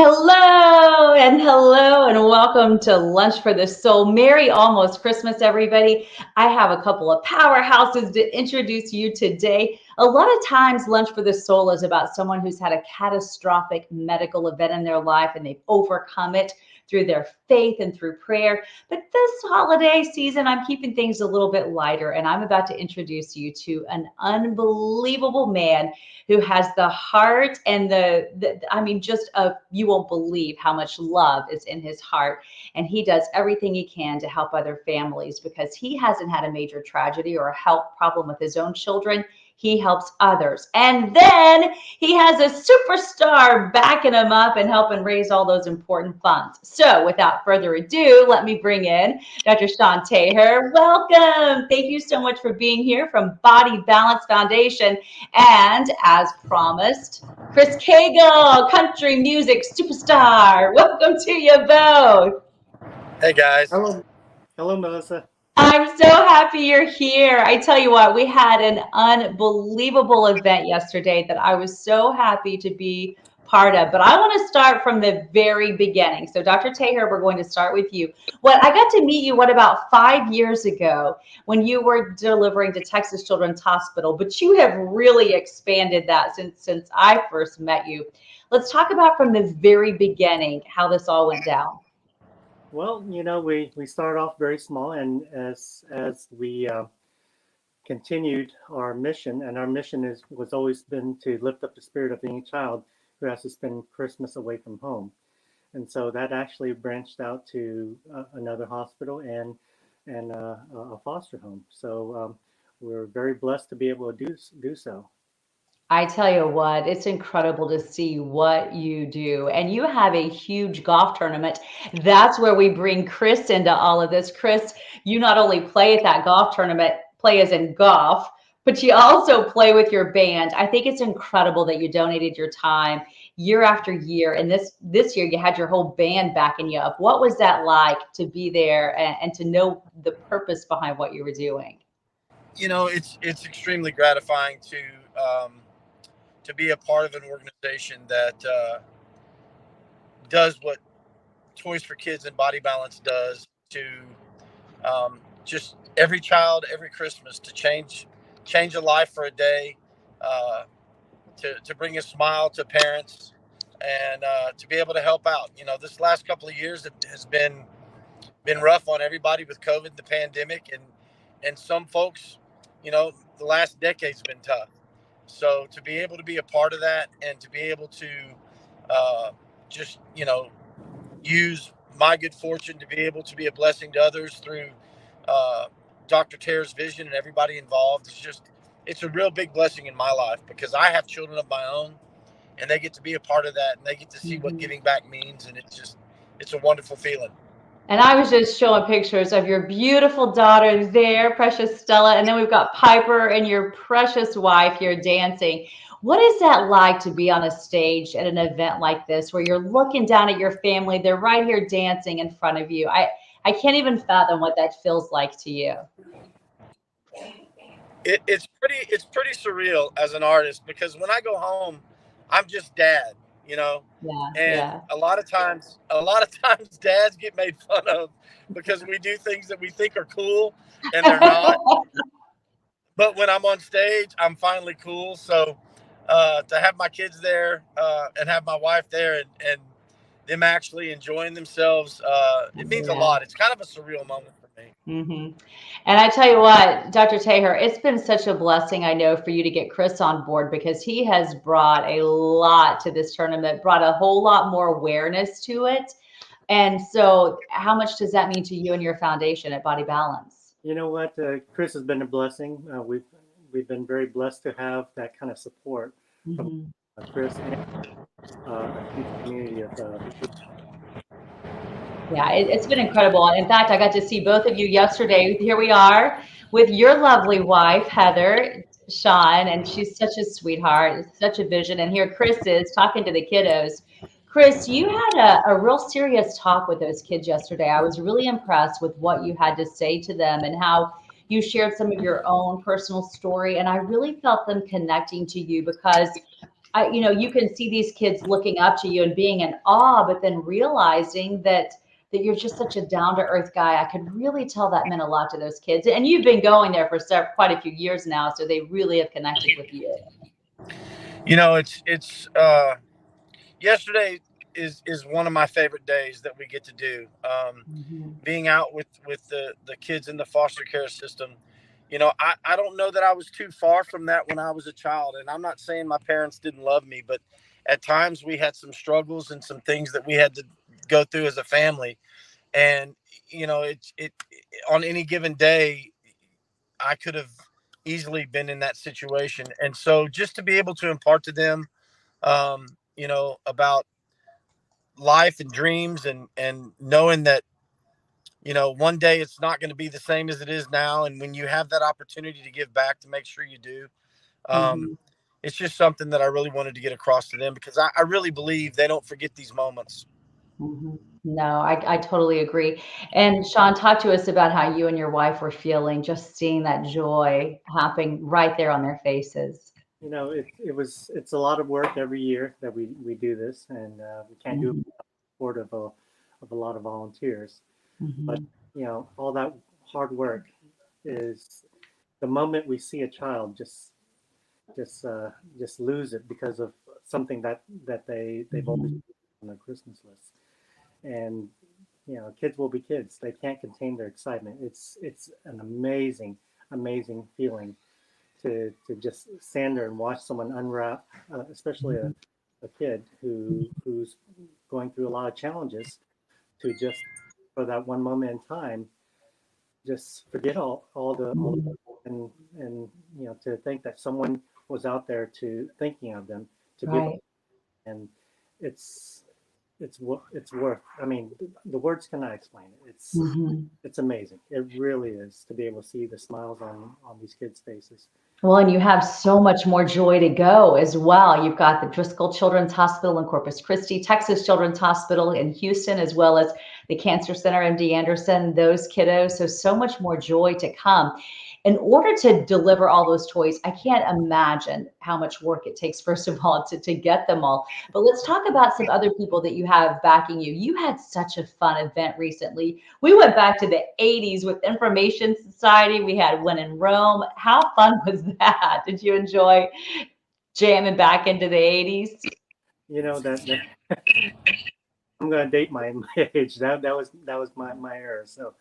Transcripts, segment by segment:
Hello and welcome to Lunch for the Soul. Merry almost Christmas, everybody. I have a couple of powerhouses to introduce you today. A lot of times, Lunch for the Soul is about someone who's had a catastrophic medical event in their life and they've overcome it through their faith and through prayer. But this holiday season, I'm keeping things a little bit lighter, and I'm about to introduce you to an unbelievable man who has the heart and you won't believe how much love is in his heart. And he does everything he can to help other families because he hasn't had a major tragedy or a health problem with his own children. He helps others. And then he has a superstar backing him up and helping raise all those important funds. So without further ado, let me bring in Dr. Shawn Taher. Welcome. Thank you so much for being here from Body Balance Foundation. And as promised, Chris Cagle, country music superstar. Welcome to you both. Hey guys. Hello, Melissa. I'm so happy you're here. I tell you what, we had an unbelievable event yesterday that I was so happy to be part of. But I want to start from the very beginning. So Dr. Taher, we're going to start with you. I got to meet you, about 5 years ago when you were delivering to Texas Children's Hospital, but you have really expanded that since I first met you. Let's talk about from the very beginning how this all went down. Well, we started off very small, and as we continued our mission, and our mission was always been to lift up the spirit of any child who has to spend Christmas away from home, and so that actually branched out to another hospital and a foster home. So we're very blessed to be able to do so. I tell you what, it's incredible to see what you do. And you have a huge golf tournament. That's where we bring Chris into all of this. Chris, you not only play at that golf tournament, play as in golf, but you also play with your band. I think it's incredible that you donated your time year after year. And this year you had your whole band backing you up. What was that like to be there and to know the purpose behind what you were doing? It's extremely gratifying to be a part of an organization that does what Toys for Kids and Body Balance does to just every child, every Christmas, to change a life for a day, to bring a smile to parents, and to be able to help out. This last couple of years has been rough on everybody with COVID, the pandemic, and some folks, the last decade's been tough. So to be able to be a part of that and to be able to just, use my good fortune to be able to be a blessing to others through Dr. Taher's vision and everybody involved, it's a real big blessing in my life because I have children of my own and they get to be a part of that and they get to see what giving back means. And it's a wonderful feeling. And I was just showing pictures of your beautiful daughter there, precious Stella. And then we've got Piper and your precious wife here dancing. What is that like to be on a stage at an event like this where you're looking down at your family? They're right here dancing in front of you. I can't even fathom what that feels like to you. It's pretty surreal as an artist because when I go home, I'm just dad. A lot of times dads get made fun of because we do things that we think are cool and they're not. But when I'm on stage, I'm finally cool. So to have my kids there and have my wife there and them actually enjoying themselves, it means a lot. It's kind of a surreal moment for me. Mm-hmm. And I tell you what, Dr. Taher, it's been such a blessing, I know, for you to get Chris on board because he has brought a lot to this tournament, brought a whole lot more awareness to it. And so how much does that mean to you and your foundation at Body Balance? You know what? Chris has been a blessing. We've been very blessed to have that kind of support from Chris and a huge community of Yeah, it's been incredible. In fact, I got to see both of you yesterday. Here we are with your lovely wife, Heather, Shawn, and she's such a sweetheart, such a vision. And here Chris is talking to the kiddos. Chris, you had a real serious talk with those kids yesterday. I was really impressed with what you had to say to them and how you shared some of your own personal story. And I really felt them connecting to you because you can see these kids looking up to you and being in awe, but then realizing that you're just such a down to earth guy. I could really tell that meant a lot to those kids. And you've been going there for quite a few years now, so they really have connected with you. It's yesterday is one of my favorite days that we get to do. Being out with the kids in the foster care system. I don't know that I was too far from that when I was a child. And I'm not saying my parents didn't love me, but at times we had some struggles and some things that we had to go through as a family. And, it on any given day, I could have easily been in that situation. And so just to be able to impart to them, about life and dreams and knowing that, one day it's not going to be the same as it is now. And when you have that opportunity to give back, to make sure you do, it's just something that I really wanted to get across to them, because I really believe they don't forget these moments. No, I totally agree. And Shawn, talk to us about how you and your wife were feeling, just seeing that joy happening right there on their faces. It's a lot of work every year that we do this, and we can't do it without the support of a lot of volunteers. But all that hard work is the moment we see a child just lose it because of something that they've always on their Christmas list. And kids will be kids. They can't contain their excitement. It's an amazing feeling to just stand there and watch someone unwrap, especially a kid who's going through a lot of challenges, to just for that one moment in time just forget all the and to think that someone was out there to thinking of them to give them, and it's worth. I mean, the words cannot explain it. It's amazing. It really is, to be able to see the smiles on these kids' faces. Well, and you have so much more joy to go as well. You've got the Driscoll Children's Hospital in Corpus Christi, Texas Children's Hospital in Houston, as well as the Cancer Center, MD Anderson, those kiddos. So much more joy to come. In order to deliver all those toys, I can't imagine how much work it takes, first of all, to get them all. But let's talk about some other people that you have backing you. You had such a fun event recently. We went back to the 80s with Information Society. We had one in Rome. How fun was that? Did you enjoy jamming back into the 80s? That I'm going to date my age. That was my era. So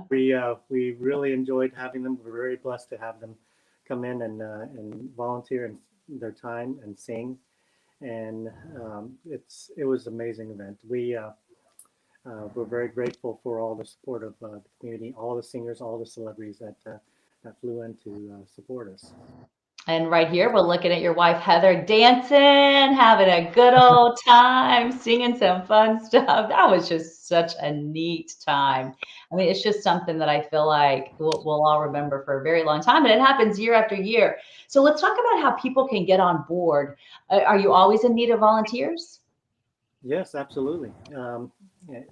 we really enjoyed having them. We're very blessed to have them come in and volunteer and their time and sing. And it was an amazing event. We're very grateful for all the support of the community, all the singers, all the celebrities that flew in to support us. And right here, we're looking at your wife, Heather, dancing, having a good old time, singing some fun stuff. That was just such a neat time. I mean, it's just something that I feel like we'll all remember for a very long time, and it happens year after year. So let's talk about how people can get on board. Are you always in need of volunteers? Yes, absolutely.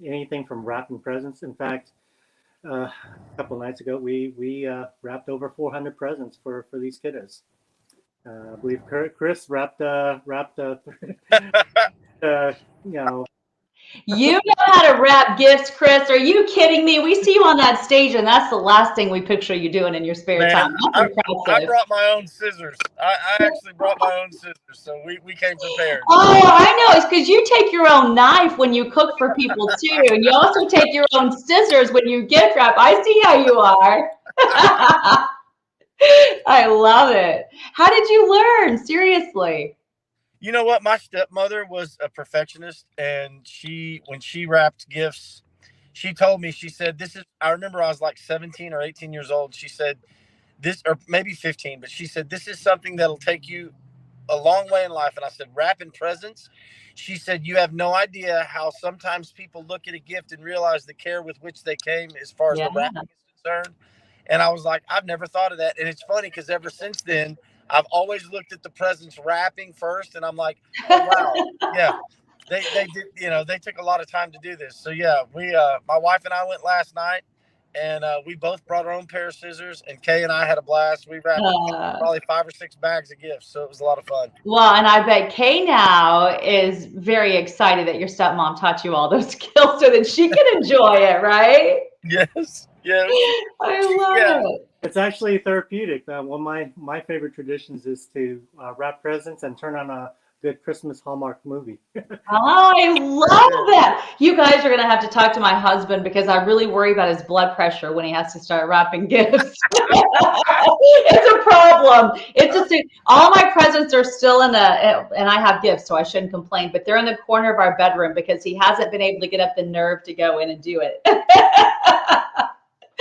Anything from wrapping presents. In fact, a couple of nights ago, we wrapped over 400 presents for these kiddos. I believe Chris wrapped You know how to wrap gifts, Chris. Are you kidding me? We see you on that stage, and that's the last thing we picture you doing in your spare time. That's I brought my own scissors. I actually brought my own scissors, so we came prepared. Oh, I know. It's because you take your own knife when you cook for people too, and you also take your own scissors when you gift wrap. I see how you are. I love it. How did you learn? Seriously. You know what? My stepmother was a perfectionist, and when she wrapped gifts, she told me, she said, I remember I was like 17 or 18 years old. She said this, or maybe 15, but she said, this is something that'll take you a long way in life. And I said, wrapping presents? She said, you have no idea how sometimes people look at a gift and realize the care with which they came as far as the wrapping is concerned. And I was like, I've never thought of that. And it's funny because ever since then, I've always looked at the presents wrapping first, and I'm like, oh, wow. Yeah, they did, they took a lot of time to do this. So yeah, we, my wife and I went last night, and we both brought our own pair of scissors. And Kay and I had a blast. We wrapped probably 5 or 6 bags of gifts, so it was a lot of fun. Well, and I bet Kay now is very excited that your stepmom taught you all those skills so that she can enjoy it, right? Yes, yes. I love it. It's actually therapeutic. One of my favorite traditions is to wrap presents and turn on a good Christmas Hallmark movie. I love that. You guys are going to have to talk to my husband because I really worry about his blood pressure when he has to start wrapping gifts. It's a problem. All my presents are still and I have gifts, so I shouldn't complain, but they're in the corner of our bedroom because he hasn't been able to get up the nerve to go in and do it.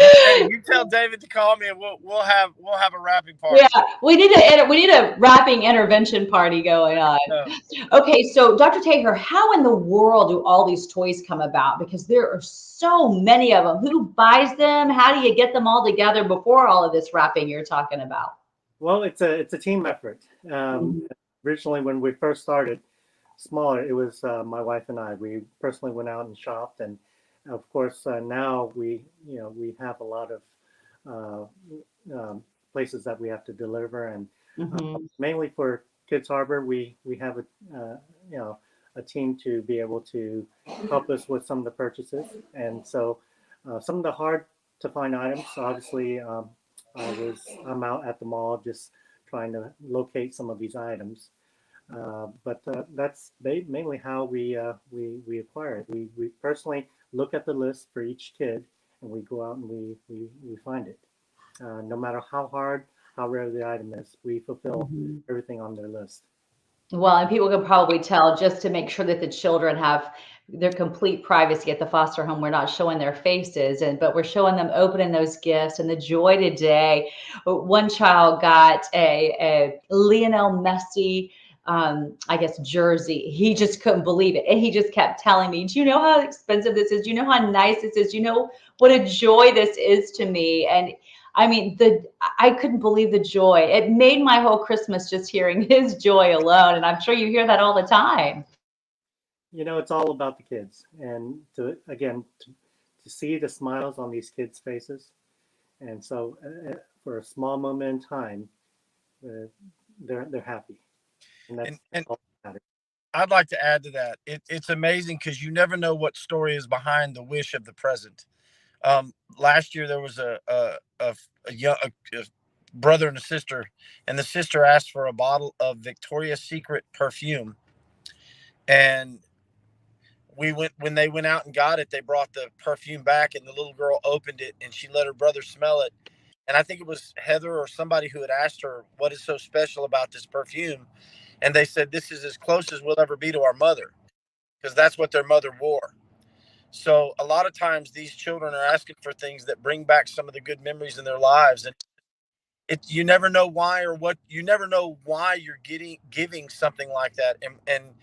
Hey, you tell David to call me, and we'll have a wrapping party. Yeah, we need a wrapping intervention party going on. Okay, so Dr. Taher, how in the world do all these toys come about? Because there are so many of them. Who buys them? How do you get them all together before all of this wrapping you're talking about? Well, it's a team effort. Originally, when we first started smaller, it was my wife and I. We personally went out and shopped, and of course, now we have a lot of places that we have to deliver, and mainly for Kids Harbor, we have a team to be able to help us with some of the purchases, and so some of the hard to find items. Obviously, I'm out at the mall just trying to locate some of these items. But that's mainly how we acquire it. We personally look at the list for each kid, and we go out and we find it. No matter how hard, how rare the item is, we fulfill everything on their list. Well, and people can probably tell just to make sure that the children have their complete privacy at the foster home. We're not showing their faces, but we're showing them opening those gifts and the joy today. One child got a Lionel Messi I guess jersey. He just couldn't believe it. And he just kept telling me, do you know how expensive this is? Do you know how nice this is? Do you know what a joy this is to me? And I mean, I couldn't believe the joy. It made my whole Christmas just hearing his joy alone. And I'm sure you hear that all the time. It's all about the kids. And to see the smiles on these kids' faces. And so for a small moment in time, they're happy. And that's all that matters. I'd like to add to that. It's amazing because you never know what story is behind the wish of the present. Last year there was a brother and a sister, and the sister asked for a bottle of Victoria's Secret perfume, and when they went out and got it, they brought the perfume back, and the little girl opened it and she let her brother smell it. And I think it was Heather or somebody who had asked her, what is so special about this perfume? And they said, this is as close as we'll ever be to our mother, because that's what their mother wore. So a lot of times these children are asking for things that bring back some of the good memories in their lives. And you never know why you never know why you're giving something like that. And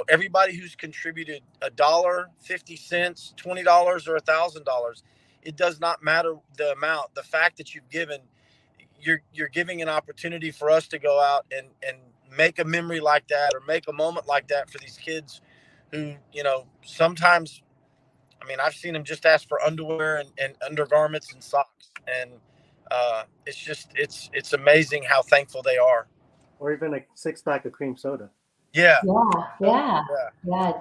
everybody who's contributed $1, 50 cents, $20 or $1,000, it does not matter the amount. The fact that you've given, you're giving an opportunity for us to go out and make a memory like that, or make a moment like that for these kids who, sometimes, I mean, I've seen them just ask for underwear and undergarments and socks. And it's amazing how thankful they are. Or even a 6-pack of cream soda. Yeah.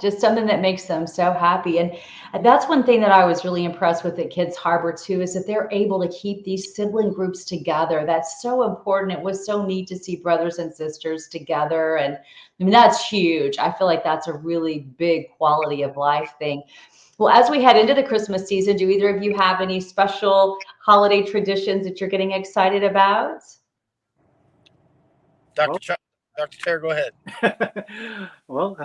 Just something that makes them so happy. And that's one thing that I was really impressed with at Kids Harbor too, is that they're able to keep these sibling groups together. That's so important. It was so neat to see brothers and sisters together. And I mean, that's huge. I feel like that's a really big quality of life thing. Well, as we head into the Christmas season, do either of you have any special holiday traditions that you're getting excited about? Dr. Taher, go ahead. Well,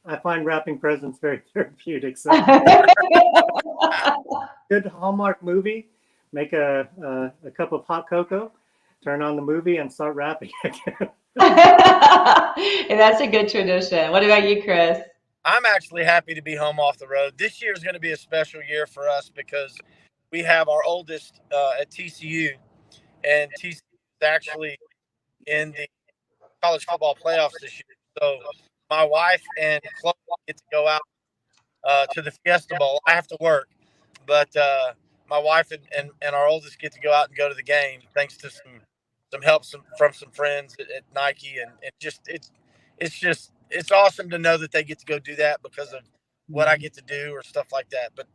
I find wrapping presents very therapeutic. So, good Hallmark movie. Make a cup of hot cocoa, turn on the movie, and start wrapping again. And that's a good tradition. What about you, Chris? I'm actually happy to be home off the road. This year is going to be a special year for us because we have our oldest at TCU, and TCU is actually in the college football playoffs this year. So my wife and Chloe get to go out to the Fiesta Bowl. I have to work, but my wife and our oldest get to go out and go to the game thanks to some help from some friends at Nike, and it's awesome to know that they get to go do that because of what I get to do or stuff like that. But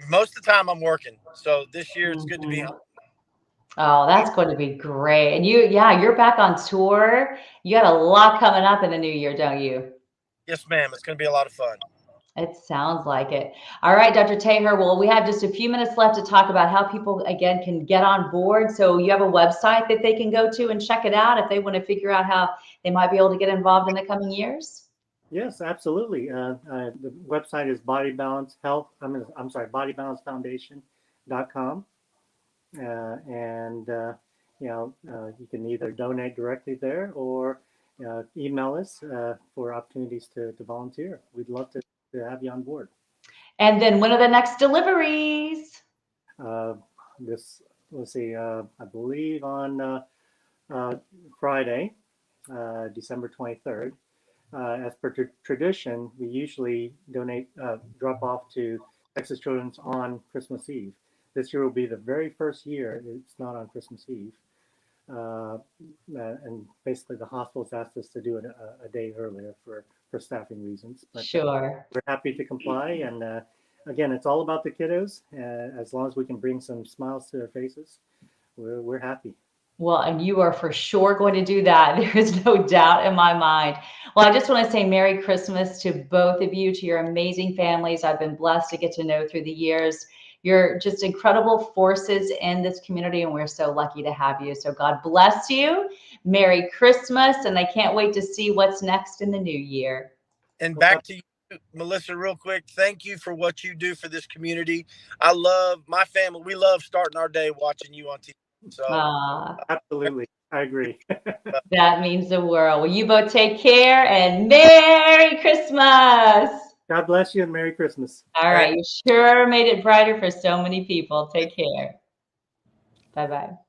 most of the time I'm working, so this year it's good to be home. Oh, that's going to be great. And you're back on tour. You got a lot coming up in the new year, don't you? Yes, ma'am. It's going to be a lot of fun. It sounds like it. All right, Dr. Taher. Well, we have just a few minutes left to talk about how people, again, can get on board. So you have a website that they can go to and check it out if they want to figure out how they might be able to get involved in the coming years? Yes, absolutely. The website is bodybalancefoundation.com. And you can either donate directly there or email us for opportunities to volunteer. We'd love to have you on board. And then when are the next deliveries? Let's see, I believe on Friday, December 23rd. As per tradition, we usually drop off to Texas Children's on Christmas Eve. This year will be the very first year it's not on Christmas Eve. And basically the hospital's asked us to do it a day earlier for staffing reasons. But sure. We're happy to comply. And again, it's all about the kiddos. As long as we can bring some smiles to their faces, we're happy. Well, and you are for sure going to do that. There is no doubt in my mind. Well, I just want to say Merry Christmas to both of you, to your amazing families I've been blessed to get to know through the years. You're just incredible forces in this community, and we're so lucky to have you. So God bless you. Merry Christmas, and I can't wait to see what's next in the new year. And back to you, Melissa, real quick. Thank you for what you do for this community. I love my family. We love starting our day watching you on TV. So absolutely, I agree. That means the world. Well, you both take care and Merry Christmas. God bless you and Merry Christmas. All right. You sure made it brighter for so many people. Take care. Bye-bye.